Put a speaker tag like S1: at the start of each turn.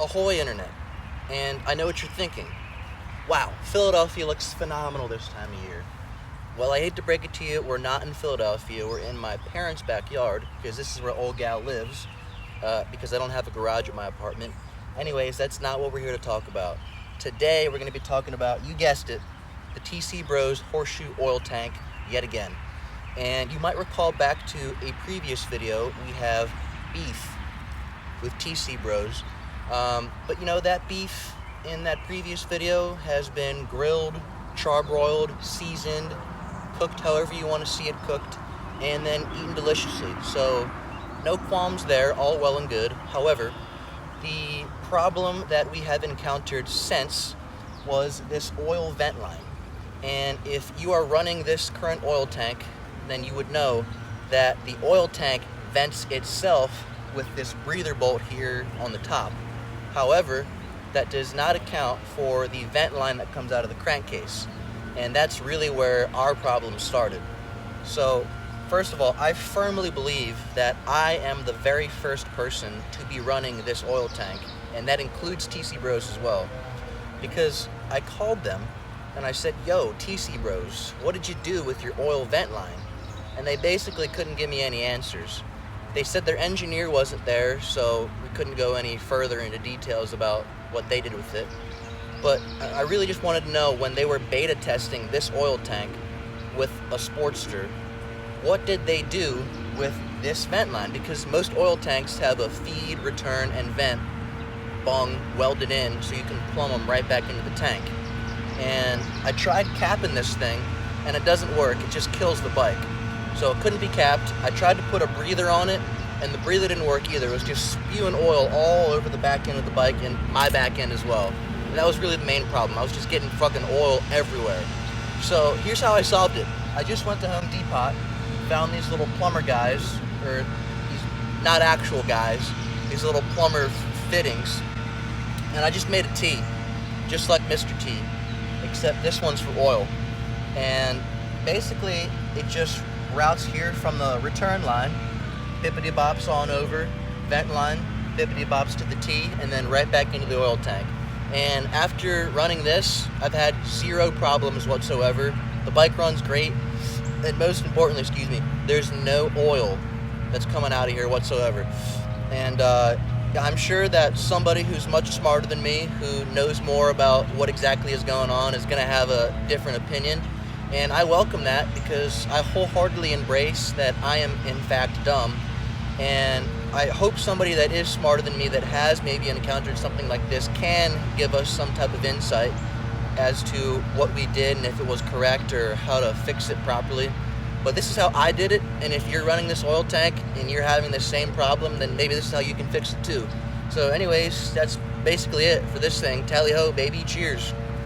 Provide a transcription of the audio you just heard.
S1: Ahoy Internet, and I know what you're thinking. Wow, Philadelphia looks phenomenal this time of year. Well, I hate to break it to you, we're not in Philadelphia, we're in my parents' backyard, because this is where old gal lives, because I don't have a garage at my apartment. Anyways, that's not what we're here to talk about. Today, we're going to be talking about, you guessed it, the TC Bros Horseshoe oil tank yet again. And you might recall back to a previous video, we have beef with TC Bros. But you know, that beef in that previous video has been grilled, charbroiled, seasoned, cooked however you want to see it cooked, and then eaten deliciously. So no qualms there, all well and good. However, the problem that we have encountered since was this oil vent line. And if you are running this current oil tank, then you would know that the oil tank vents itself with this breather bolt here on the top. However, that does not account for the vent line that comes out of the crankcase. And that's really where our problem started. So, first of all, I firmly believe that I am the very first person to be running this oil tank, and that includes TC Bros as well. Because I called them and I said, yo, TC Bros, what did you do with your oil vent line? And they basically couldn't give me any answers. They said their engineer wasn't there, so we couldn't go any further into details about what they did with it. But I really just wanted to know, when they were beta testing this oil tank with a Sportster, what did they do with this vent line? Because most oil tanks have a feed, return, and vent bung welded in so you can plumb them right back into the tank. And I tried capping this thing, and it doesn't work. It just kills the bike. So it couldn't be capped. I tried to put a breather on it, and the breather didn't work either. It was just spewing oil all over the back end of the bike and my back end as well. And that was really the main problem. I was just getting fucking oil everywhere. So here's how I solved it. I just went to Home Depot, found these little plumber guys, or these not actual guys, these little plumber fittings, and I just made a T, just like Mr. T, except this one's for oil. And basically, it just routes here from the return line, bippity bops on over, vent line, bippity bops to the T, and then right back into the oil tank. And after running this, I've had zero problems whatsoever. The bike runs great, and most importantly, there's no oil that's coming out of here whatsoever. And I'm sure that somebody who's much smarter than me, who knows more about what exactly is going on, is going to have a different opinion. And I welcome that, because I wholeheartedly embrace that I am in fact dumb. And I hope somebody that is smarter than me, that has maybe encountered something like this, can give us some type of insight as to what we did and if it was correct or how to fix it properly. But this is how I did it, and if you're running this oil tank and you're having the same problem, then maybe this is how you can fix it too. So anyways, that's basically it for this thing. Tally ho, baby, cheers.